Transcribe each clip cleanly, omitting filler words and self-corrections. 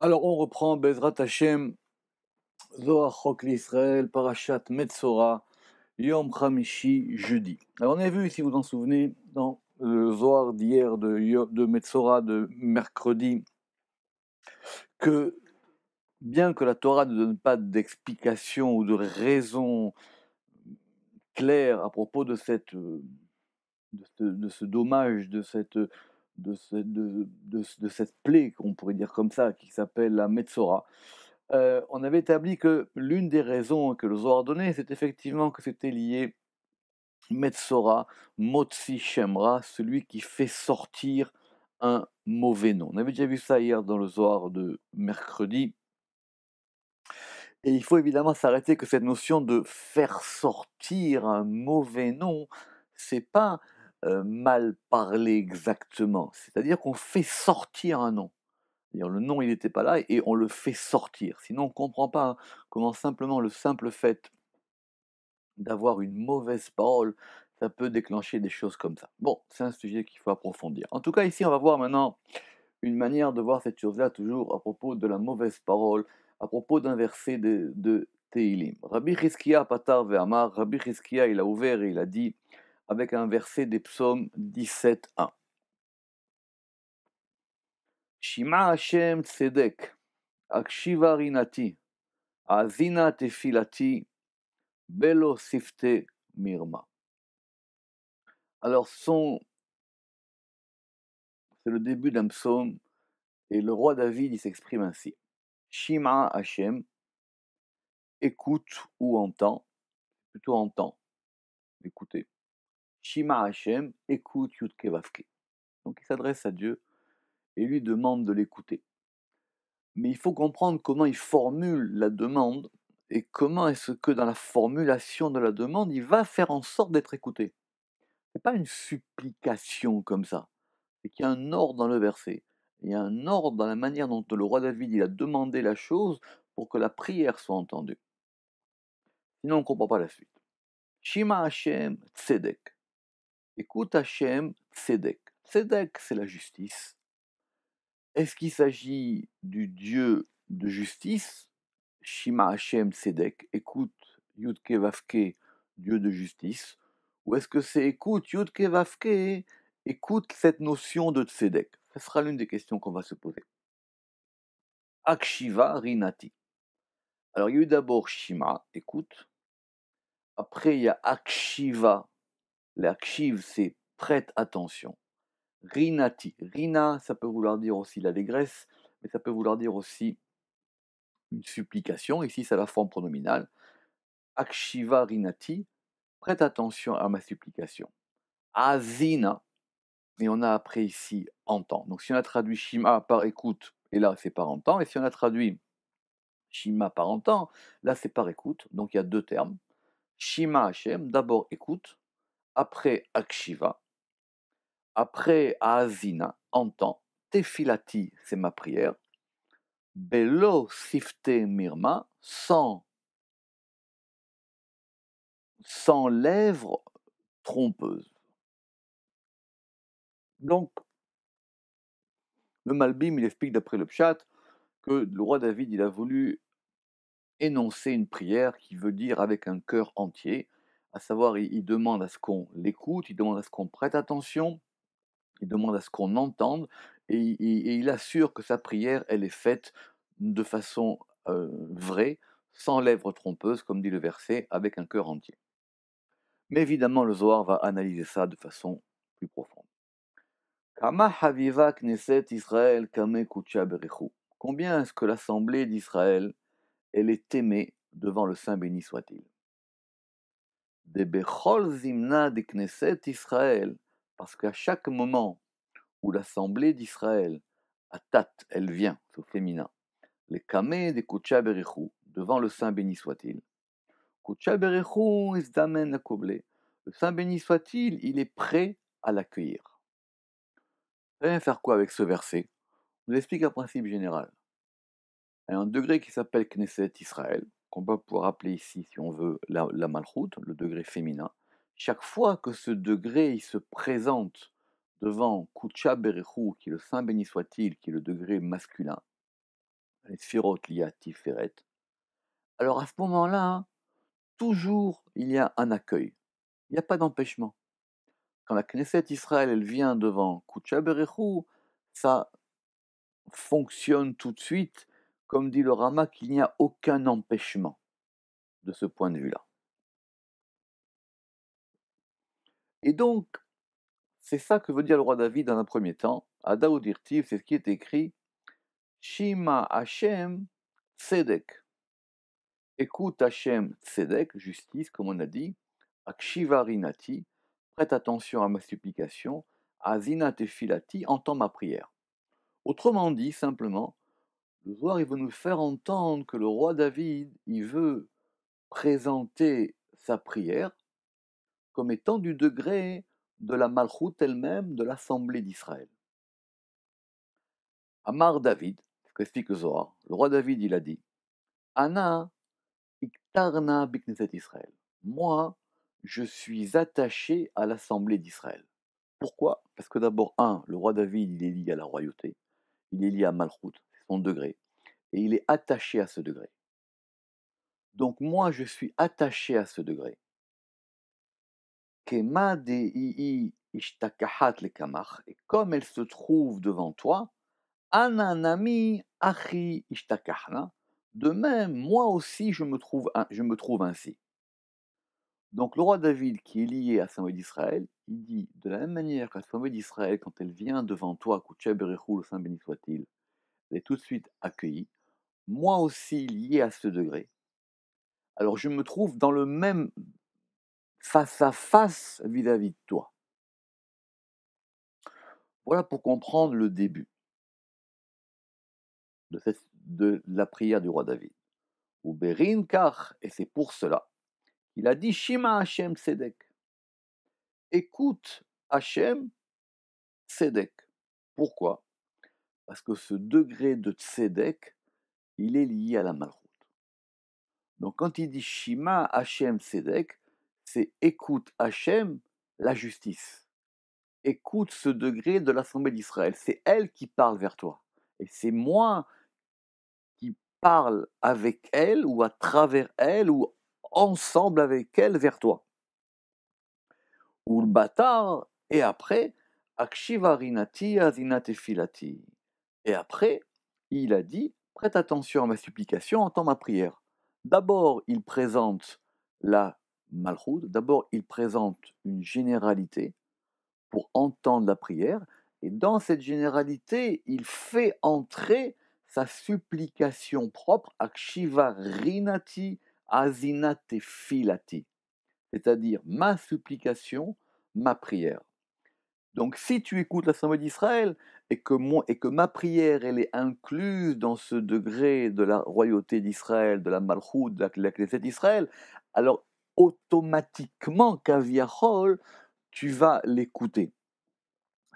Alors, on reprend Bezrat Hashem, Zohar Chok l'Israël, Parashat Metzora, Yom Chamishi, jeudi. Alors, on a vu, si vous en souvenez, dans le Zohar d'hier de Metzora, de mercredi, que bien que la Torah ne donne pas d'explication ou de raison claire à propos de ce dommage, de cette plaie, qu'on pourrait dire comme ça, qui s'appelle la Metzora. On avait établi que l'une des raisons que le Zohar donnait, c'est effectivement que c'était lié Metzora, Motzi Shemra, celui qui fait sortir un mauvais nom. On avait déjà vu ça hier dans le Zohar de mercredi. Et il faut évidemment s'arrêter que cette notion de faire sortir un mauvais nom, c'est pas mal parler exactement. C'est-à-dire qu'on fait sortir un nom. C'est-à-dire le nom, il n'était pas là et on le fait sortir. Sinon, on ne comprend pas comment simplement le simple fait d'avoir une mauvaise parole, ça peut déclencher des choses comme ça. Bon, c'est un sujet qu'il faut approfondir. En tout cas, ici, on va voir maintenant une manière de voir cette chose-là, toujours à propos de la mauvaise parole, à propos d'un verset de Teilim. Rabbi Chizkiya Patar Ve'amar, Rabbi Chizkiya, il a ouvert et il a dit, avec un verset des psaumes 17:1. Shima Hashem Tzedek, Akshiva Rinati, Azina Tefilati, Belo Sifte Mirma. Alors, c'est le début d'un psaume, et le roi David, il s'exprime ainsi. Shima Hashem, écoute ou entend, plutôt entend, écoutez. Shima Hashem, écoute Yudke Vavke. Donc il s'adresse à Dieu et lui demande de l'écouter. Mais il faut comprendre comment il formule la demande et comment est-ce que dans la formulation de la demande, il va faire en sorte d'être écouté. Ce n'est pas une supplication comme ça. C'est qu'il y a un ordre dans le verset. Il y a un ordre dans la manière dont le roi David il a demandé la chose pour que la prière soit entendue. Sinon, on ne comprend pas la suite. Shima Hashem Tzedek. Écoute Hashem Tzedek. Tzedek, c'est la justice. Est-ce qu'il s'agit du Dieu de justice? Shima Hashem Tzedek. Écoute Yudke Vavke, Dieu de justice. Ou est-ce que c'est écoute Yudke Vavke, écoute cette notion de Tzedek? Ce sera l'une des questions qu'on va se poser. Akshiva Rinati. Alors il y a eu d'abord Shima, écoute. Après il y a Akshiva. L'akshiv, c'est prête attention. Rinati. Rina, ça peut vouloir dire aussi l'allégresse, mais ça peut vouloir dire aussi une supplication. Ici, c'est la forme pronominale. Akshiva Rinati. Prête attention à ma supplication. Azina. Et on a après ici entend. Donc si on a traduit Shima par écoute, et là c'est par entend. Et si on a traduit Shima par entend, là c'est par écoute. Donc il y a deux termes. Shima Hashem, d'abord écoute, après Akshiva, après Azina, entend, Tefilati, c'est ma prière, Belo Sifte Mirma, sans lèvres trompeuses. Donc, le Malbim, il explique d'après le Pshat que le roi David, il a voulu énoncer une prière qui veut dire avec un cœur entier, à savoir, il demande à ce qu'on l'écoute, il demande à ce qu'on prête attention, il demande à ce qu'on entende, et il assure que sa prière, elle est faite de façon vraie, sans lèvres trompeuses, comme dit le verset, avec un cœur entier. Mais évidemment, le Zohar va analyser ça de façon plus profonde. Kama haviva knesset Israël kame kutsha berechu. Combien est-ce que l'assemblée d'Israël, elle est aimée devant le Saint béni soit-il? De bechol zimna de knesset Israël, parce qu'à chaque moment où l'assemblée d'Israël, Atat, elle vient, c'est au féminin, les kameh des Kutsha Berichou, devant le Saint béni soit-il. Kutsha Berichou isdamen la koblé. Le Saint béni soit-il, il est prêt à l'accueillir. Vous allez faire quoi avec ce verset? Je vous explique un principe général. Il y a un degré qui s'appelle Knesset Israël, qu'on va pouvoir appeler ici, si on veut, la Malchoute, le degré féminin. Chaque fois que ce degré il se présente devant Kutsha Berichou, qui est le Saint béni soit-il, qui est le degré masculin, les Sphirot liées à Tiferet, alors à ce moment-là, hein, toujours il y a un accueil. Il n'y a pas d'empêchement. Quand la Knesset Israël elle vient devant Koucha Berechou, ça fonctionne tout de suite, comme dit le Rama, qu'il n'y a aucun empêchement de ce point de vue-là. Et donc, c'est ça que veut dire le roi David dans un premier temps. À Daoud Irtiv, c'est ce qui est écrit Shima Hashem Tzedek. Écoute Hashem Tzedek, justice, comme on a dit, Akshiva Rinati, prête attention à ma supplication, Azina Tefilati, entends ma prière. Autrement dit, simplement, le Zohar, il veut nous faire entendre que le roi David, il veut présenter sa prière comme étant du degré de la Malchoute elle-même, de l'Assemblée d'Israël. Amar David, ce qu'explique le Zohar, le roi David, il a dit Ana iktarna bikneset Israël. Moi, je suis attaché à l'Assemblée d'Israël. Pourquoi? Parce que d'abord, le roi David, il est lié à la royauté, il est lié à Malchoute, c'est son degré, et il est attaché à ce degré. Donc moi, je suis attaché à ce degré. Kema dei ishtakahat lekamach, et comme elle se trouve devant toi, ananami achi ishtakahna, de même, moi aussi, je me trouve ainsi. Donc le roi David, qui est lié à l'Assemblée d'Israël, il dit, de la même manière que l'Assemblée d'Israël, quand elle vient devant toi, Koutcha Berechou, le Saint béni soit-il, elle est tout de suite accueillie, moi aussi lié à ce degré. Alors je me trouve dans le même face à face vis-à-vis de toi. Voilà pour comprendre le début de la prière du roi David. Ou Berin Kach, et c'est pour cela qu'il a dit Shima Hashem Tzedek. Écoute Hashem Tzedek. Pourquoi? Parce que ce degré de Tzedek, il est lié à la Malchut. Donc quand il dit Shima Hashem Tzedek, c'est écoute Hashem, la justice. Écoute ce degré de l'Assemblée d'Israël. C'est elle qui parle vers toi. Et c'est moi qui parle avec elle, ou à travers elle, ou ensemble avec elle vers toi. Ou le bâtard, et après, Akshivarinati azinate filati. Et après, il a dit, prête attention à ma supplication, entends ma prière. D'abord, il présente la malchoute, d'abord, il présente une généralité pour entendre la prière, et dans cette généralité, il fait entrer sa supplication propre, Akshiva rinati azinate filati, c'est-à-dire ma supplication, ma prière. Donc si tu écoutes l'Assemblée d'Israël et que ma prière elle est incluse dans ce degré de la royauté d'Israël, de la Malchoute, de la Knesset d'Israël, alors automatiquement, Kaviachol, tu vas l'écouter.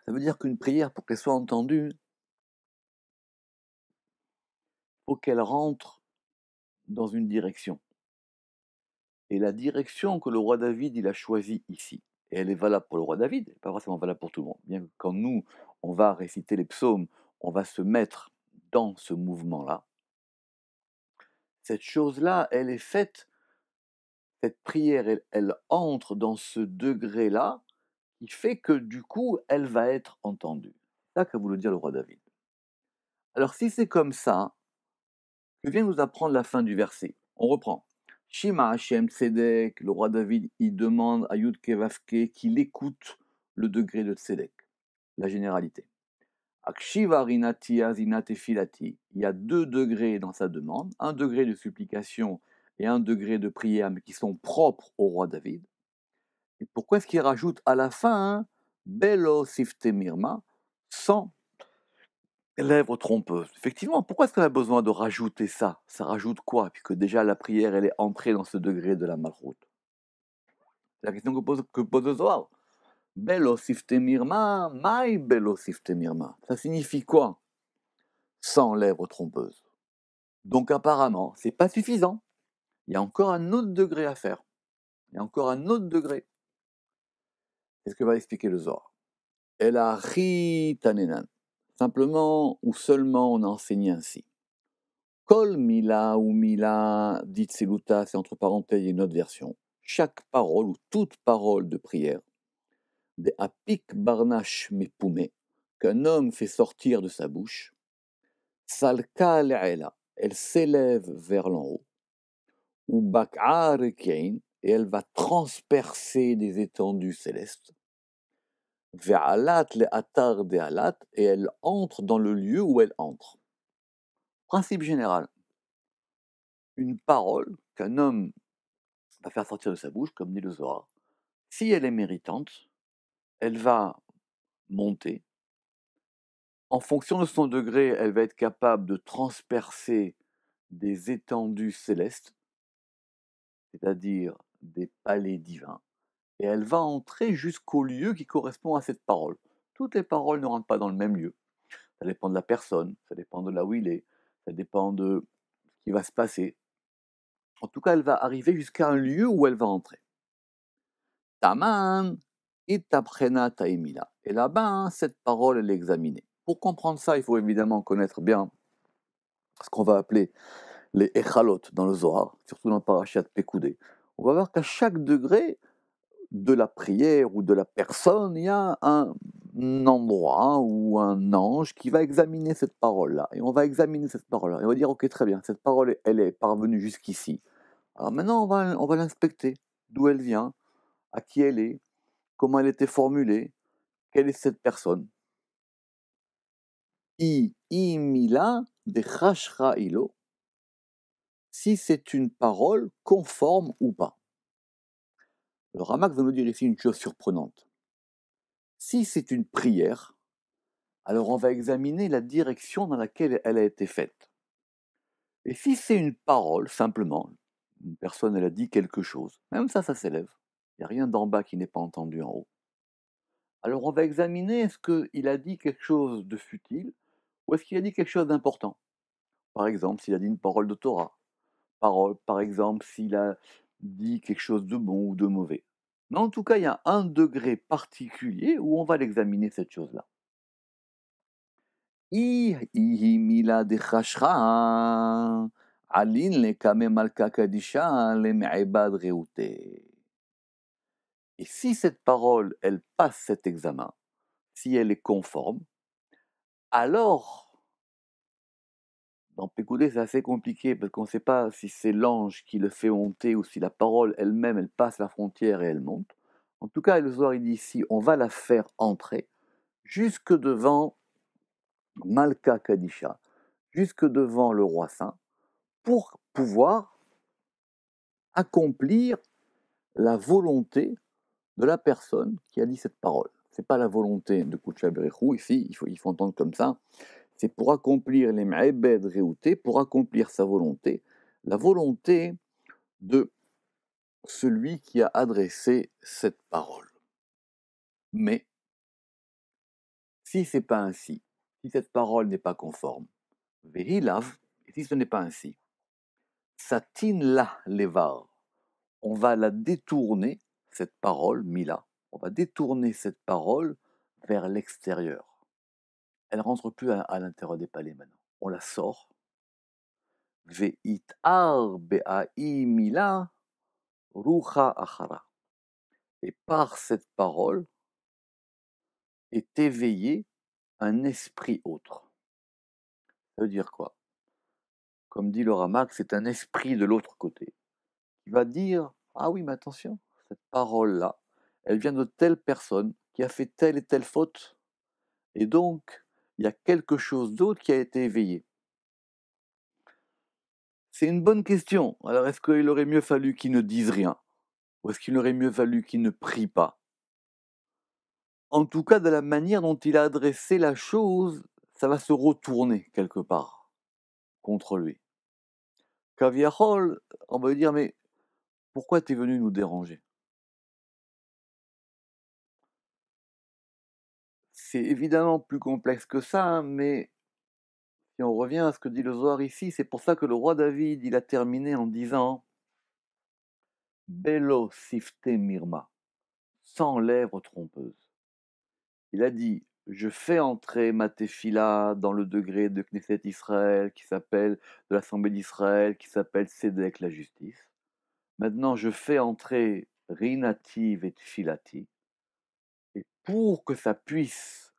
Ça veut dire qu'une prière, pour qu'elle soit entendue, il faut qu'elle rentre dans une direction. Et la direction que le roi David il a choisie ici, et elle est valable pour le roi David, elle n'est pas forcément valable pour tout le monde. Bien que quand nous, on va réciter les psaumes, on va se mettre dans ce mouvement-là. Cette chose-là, elle est faite, cette prière, elle entre dans ce degré-là, qui fait que du coup, elle va être entendue. C'est ça qu'a voulu dire le roi David. Alors si c'est comme ça, que vient nous apprendre la fin du verset. On reprend. Shima Hashem Tzedek, le roi David, il demande à Yud Kevavke qu'il écoute le degré de Tzedek, la généralité. Akshiva Rinati Azinate Filati, il y a 2 degrés dans sa demande, un degré de supplication et un degré de prière, mais qui sont propres au roi David. Et pourquoi est-ce qu'il rajoute à la fin Belo Sifte Mirma, sans lèvres trompeuses. Effectivement, pourquoi est-ce qu'on a besoin de rajouter ça? Ça rajoute quoi? Puisque déjà la prière, elle est entrée dans ce degré de la malchoute. C'est la question que pose le Zohar. Belo sifte mirma, mai belo sifte mirma. Ça signifie quoi? Sans lèvres trompeuses. Donc apparemment, c'est pas suffisant. Il y a encore un autre degré à faire. Il y a encore un autre degré. C'est ce que va expliquer le Zohar. El achi tanenan. Simplement ou seulement on a enseigné ainsi. Kol mila ou mila dit Tseluta, c'est entre parenthèses, il y a une autre version. Chaque parole ou toute parole de prière, de apik barnash mepoumé, qu'un homme fait sortir de sa bouche, salka le'ela, elle s'élève vers l'en haut, ou bak'a rekein, et elle va transpercer des étendues célestes, ve'alat le'atar de'alat, et elle entre dans le lieu où elle entre. Principe général, une parole qu'un homme va faire sortir de sa bouche, comme dit le Zohar, si elle est méritante, elle va monter. En fonction de son degré, elle va être capable de transpercer des étendues célestes, c'est-à-dire des palais divins, et elle va entrer jusqu'au lieu qui correspond à cette parole. Toutes les paroles ne rentrent pas dans le même lieu. Ça dépend de la personne, ça dépend de là où il est, ça dépend de ce qui va se passer. En tout cas, elle va arriver jusqu'à un lieu où elle va entrer. Taman itaprena taimila. Et là-bas, cette parole, elle est examinée. Pour comprendre ça, il faut évidemment connaître bien ce qu'on va appeler les echalot dans le Zohar, surtout dans le parashat Pekoudé. On va voir qu'à chaque degré de la prière ou de la personne, il y a un endroit ou un ange qui va examiner cette parole-là. Et on va examiner cette parole-là. Et on va dire, ok, très bien, cette parole, elle est parvenue jusqu'ici. Alors maintenant, on va l'inspecter. D'où elle vient, à qui elle est, comment elle était formulée, quelle est cette personne. Mila de chashra ilo, si c'est une parole conforme ou pas. Le Ramak va nous dire ici une chose surprenante. Si c'est une prière, alors on va examiner la direction dans laquelle elle a été faite. Et si c'est une parole, simplement, une personne elle a dit quelque chose, même ça s'élève. Il n'y a rien d'en bas qui n'est pas entendu en haut. Alors on va examiner est-ce qu'il a dit quelque chose de futile ou est-ce qu'il a dit quelque chose d'important. Par exemple, s'il a dit une parole de Torah, par exemple, s'il a dit quelque chose de bon ou de mauvais. Mais en tout cas, il y a un degré particulier où on va l'examiner cette chose-là. Mila de chashra, alin le kame malka kadisha le me'ebad reute. Et si cette parole, elle passe cet examen, si elle est conforme, alors, dans Pécoudé, c'est assez compliqué parce qu'on ne sait pas si c'est l'ange qui le fait monter ou si la parole elle-même, elle passe la frontière et elle monte. En tout cas, le Zohar, il dit ici, on va la faire entrer jusque devant Malka Kadisha, jusque devant le roi saint, pour pouvoir accomplir la volonté de la personne qui a dit cette parole. Ce n'est pas la volonté de Koucha Berechou, ici, il faut entendre comme ça. C'est pour accomplir les Ma'ebed Réouté, pour accomplir sa volonté, la volonté de celui qui a adressé cette parole. Mais, si ce n'est pas ainsi, si cette parole n'est pas conforme, Vehilav, et si ce n'est pas ainsi, Satin la levar, on va la détourner, cette parole, Mila, on va détourner cette parole vers l'extérieur. Elle ne rentre plus à l'intérieur des palais maintenant. On la sort. Ve'itar be'a'i Mila, rucha achara. Et par cette parole est éveillé un esprit autre. Ça veut dire quoi? Comme dit le Ramak, c'est un esprit de l'autre côté qui va dire ah oui, mais attention, cette parole-là, elle vient de telle personne qui a fait telle et telle faute, et donc il y a quelque chose d'autre qui a été éveillé. C'est une bonne question. Alors est-ce qu'il aurait mieux fallu qu'il ne dise rien? Ou est-ce qu'il aurait mieux fallu qu'il ne prie pas? En tout cas, de la manière dont il a adressé la chose, ça va se retourner quelque part contre lui. Kaviahol, on va lui dire, mais pourquoi tu es venu nous déranger? C'est évidemment plus complexe que ça, hein, mais si on revient à ce que dit le Zohar ici, c'est pour ça que le roi David, il a terminé en disant Belo sifte mirma, sans lèvres trompeuses. Il a dit je fais entrer ma tefila dans le degré de Knesset Israël qui s'appelle de l'Assemblée d'Israël, qui s'appelle Tzedek, la justice. Maintenant, je fais entrer Rinati et Tfilati, et pour que ça puisse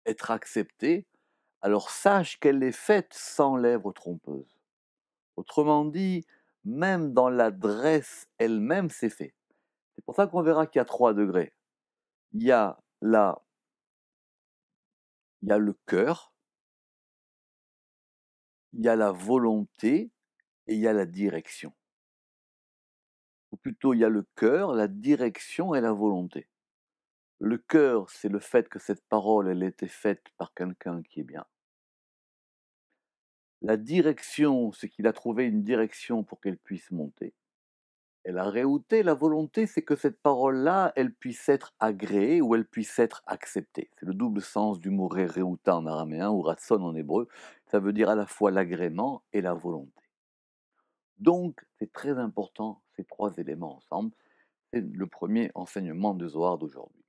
être accepté, alors sache qu'elle est faite sans lèvres trompeuses. Autrement dit, même dans l'adresse elle-même, c'est fait. C'est pour ça qu'on verra qu'il y a 3 degrés. Il y a le cœur, il y a la volonté et il y a la direction. Ou plutôt, il y a le cœur, la direction et la volonté. Le cœur, c'est le fait que cette parole, elle était faite par quelqu'un qui est bien. La direction, c'est qu'il a trouvé une direction pour qu'elle puisse monter. Et la réouté, la volonté, c'est que cette parole-là, elle puisse être agréée ou elle puisse être acceptée. C'est le double sens du mot réouta en araméen ou ratson en hébreu. Ça veut dire à la fois l'agrément et la volonté. Donc, c'est très important, ces 3 éléments ensemble. C'est le premier enseignement de Zohar d'aujourd'hui.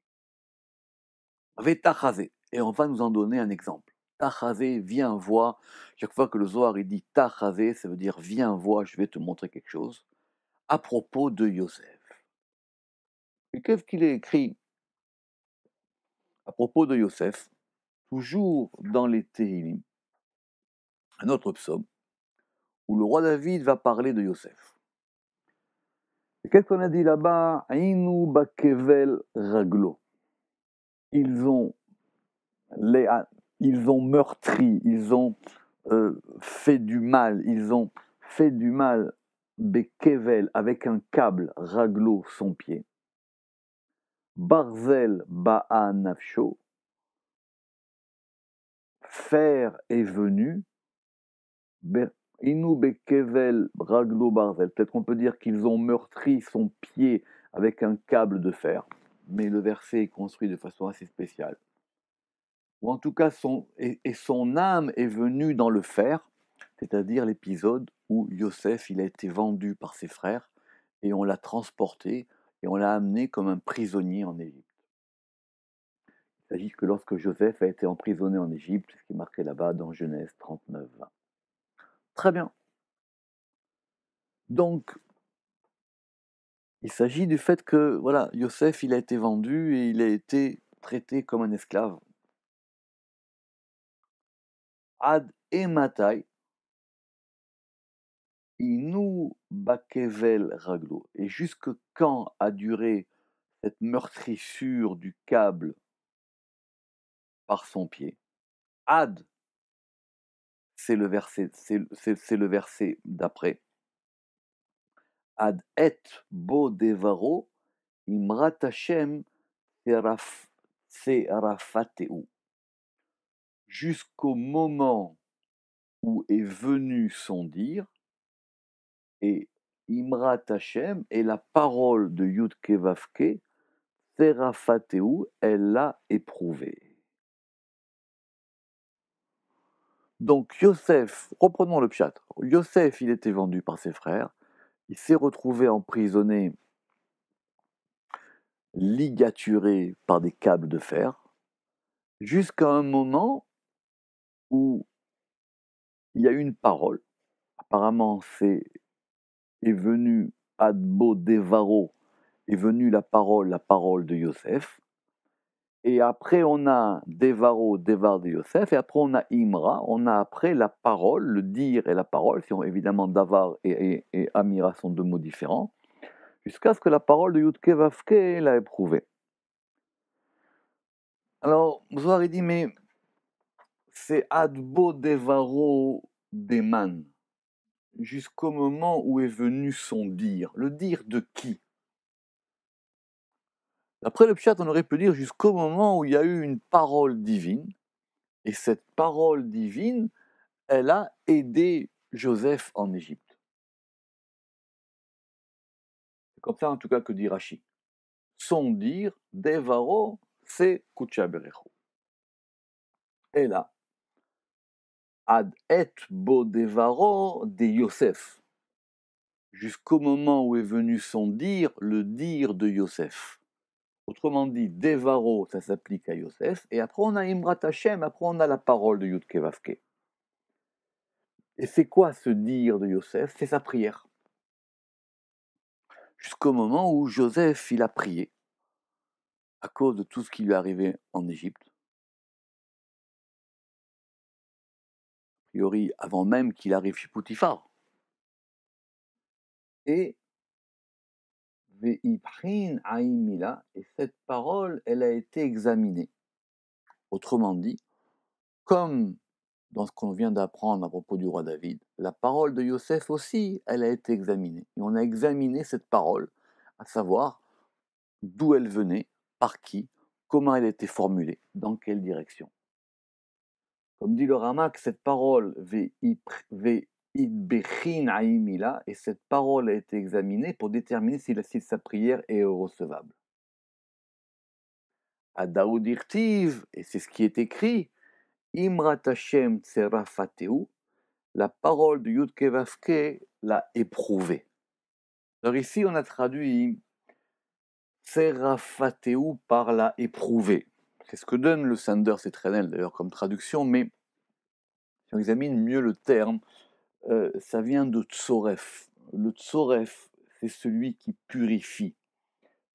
Vetachazé. Et on va nous en donner un exemple. Tachazé, viens voir. Chaque fois que le Zohar il dit Tachazé, ça veut dire viens voir, je vais te montrer quelque chose. À propos de Yosef. Et qu'est-ce qu'il est écrit à propos de Yosef, toujours dans les Tehillim, un autre psaume, où le roi David va parler de Yosef. Et qu'est-ce qu'on a dit là-bas? Aïnou bakevel raglo. Ils ont meurtri, ils ont fait du mal, bekevel, avec un câble, raglo, son pied. Barzel ba'a nafsho, fer est venu, Inou bekevel raglo barzel. Peut-être qu'on peut dire qu'ils ont meurtri son pied avec un câble de fer, mais le verset est construit de façon assez spéciale. Ou en tout cas, son âme est venue dans le fer, c'est-à-dire l'épisode où Yosef il a été vendu par ses frères et on l'a transporté et on l'a amené comme un prisonnier en Égypte. Il s'agit que lorsque Joseph a été emprisonné en Égypte, ce qui est marqué là-bas dans Genèse 39-20. Très bien. Donc, il s'agit du fait que voilà, Yosef il a été vendu et il a été traité comme un esclave. Ad ematai, Inou bakevel raglo. Et jusque quand a duré cette meurtrissure du câble par son pied? Ad, c'est le verset d'après. Ad et bo devaro imrat Hashem serafateu. Jusqu'au moment où est venu son dire, et Imrat Hashem est la parole de Yud Kevavke, Serafateu, elle l'a éprouvé. Donc Yosef, reprenons le pshat. Yosef, il était vendu par ses frères, il s'est retrouvé emprisonné, ligaturé par des câbles de fer, jusqu'à un moment où il y a eu une parole. Apparemment, est venu Adbo Devaro, est venue la parole de Yosef. Et après, on a Devaro, Devar de Yosef, et après, on a Imra, on a après la parole, le dire et la parole, si on, évidemment, Davar et Amira sont 2 mots différents, jusqu'à ce que la parole de Yudke Vavke l'a éprouvé. Alors, Zohar dit, mais c'est Adbo Devaro Deman, jusqu'au moment où est venu son dire. Le dire de qui? D'après le Pshat, on aurait pu dire jusqu'au moment où il y a eu une parole divine, et cette parole divine, elle a aidé Joseph en Égypte. C'est comme ça en tout cas que dit Rashi. Son dire, Devaro, c'est Kucha Berecho. Et là, Ad et bo Devaro de Yosef. Jusqu'au moment où est venu son dire, le dire de Yosef. Autrement dit, Devaro, ça s'applique à Yosef, et après on a Imrat Hashem, après on a la parole de Yud Keh Vav Keh. Et c'est quoi ce dire de Yosef? C'est sa prière. Jusqu'au moment où Joseph, il a prié, à cause de tout ce qui lui est arrivé en Égypte. A priori, avant même qu'il arrive chez Poutifar. Et Ve'iprin Aimila, et cette parole, elle a été examinée. Autrement dit, comme dans ce qu'on vient d'apprendre à propos du roi David, la parole de Yosef aussi, elle a été examinée. Et on a examiné cette parole, à savoir d'où elle venait, par qui, comment elle était formulée, dans quelle direction. Comme dit le Ramak, cette parole, Ve'idbechin Aimila, et cette parole a été examinée pour déterminer si sa prière est recevable. À Daoud Irtiv, et c'est ce qui est écrit, Imrat Hashem Tserafateu, la parole de Yud Keh Vav Keh l'a éprouvé. Alors ici, on a traduit Tserafateu par l'a éprouvé. C'est ce que donne le Sanders éternel d'ailleurs comme traduction, mais si on examine mieux le terme, ça vient de Tsoref. Le Tsoref, c'est celui qui purifie,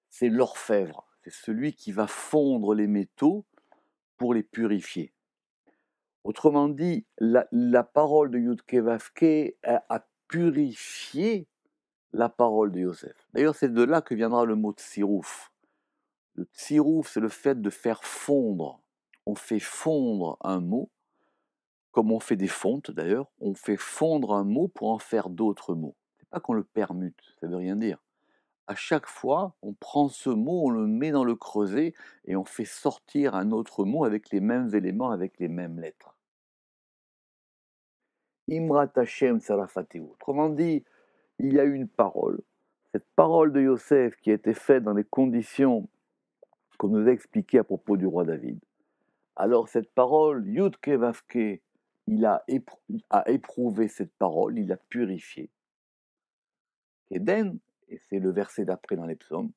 c'est l'orfèvre, c'est celui qui va fondre les métaux pour les purifier. Autrement dit, la parole de Yud Keh Vav Keh a purifié la parole de Yosef. D'ailleurs, c'est de là que viendra le mot tsirouf. Le tsirouf, c'est le fait de faire fondre. On fait fondre un mot, comme on fait des fontes d'ailleurs, on fait fondre un mot pour en faire d'autres mots. C'est pas qu'on le permute, ça veut rien dire. À chaque fois, on prend ce mot, on le met dans le creuset et on fait sortir un autre mot avec les mêmes éléments, avec les mêmes lettres. Imrat Hashem Sarafateu. Autrement dit, il y a une parole. Cette parole de Yosef qui a été faite dans les conditions qu'on nous a expliquées à propos du roi David. Alors cette parole, Yud Keh Vav Keh, il a éprouvé cette parole, il l'a purifiée. Eden, et c'est le verset d'après dans les psaumes,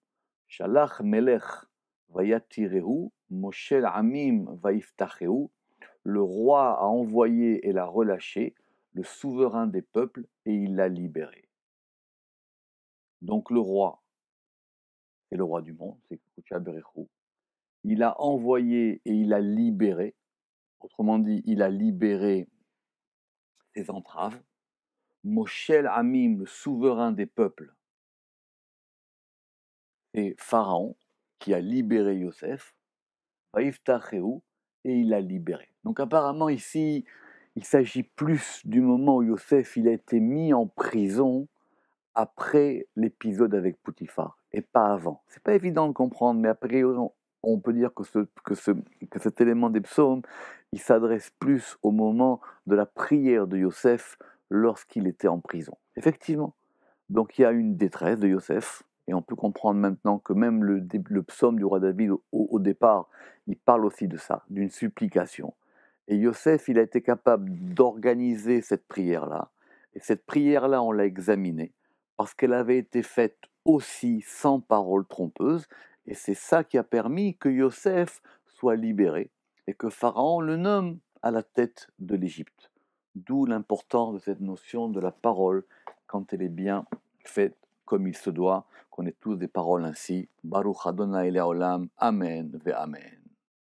Shalach Melech Vayatirehu, Moshel Amim Vaiftachehu, le roi a envoyé et l'a relâché, le souverain des peuples, et il l'a libéré. Donc le roi, c'est le roi du monde, c'est Koucha Berechou. Il a envoyé et il a libéré, autrement dit, il a libéré ses entraves. Moshel Amim, le souverain des peuples, c'est Pharaon qui a libéré Yosef, Vaïftachéou, et il l'a libéré. Donc apparemment ici, il s'agit plus du moment où Yosef il a été mis en prison après l'épisode avec Poutifar, et pas avant. C'est pas évident de comprendre, mais après on peut dire que cet élément des psaumes, il s'adresse plus au moment de la prière de Yosef lorsqu'il était en prison. Effectivement. Donc il y a une détresse de Yosef, et on peut comprendre maintenant que même le psaume du roi David, au départ, il parle aussi de ça, d'une supplication. Et Yosef, il a été capable d'organiser cette prière-là, et cette prière-là, on l'a examinée, parce qu'elle avait été faite aussi sans parole trompeuse, et c'est ça qui a permis que Yosef soit libéré, et que Pharaon le nomme à la tête de l'Égypte. D'où l'importance de cette notion de la parole quand elle est bien faite comme il se doit, qu'on ait tous des paroles ainsi. Baruch Adonai Le'olam, Amen ve Amen.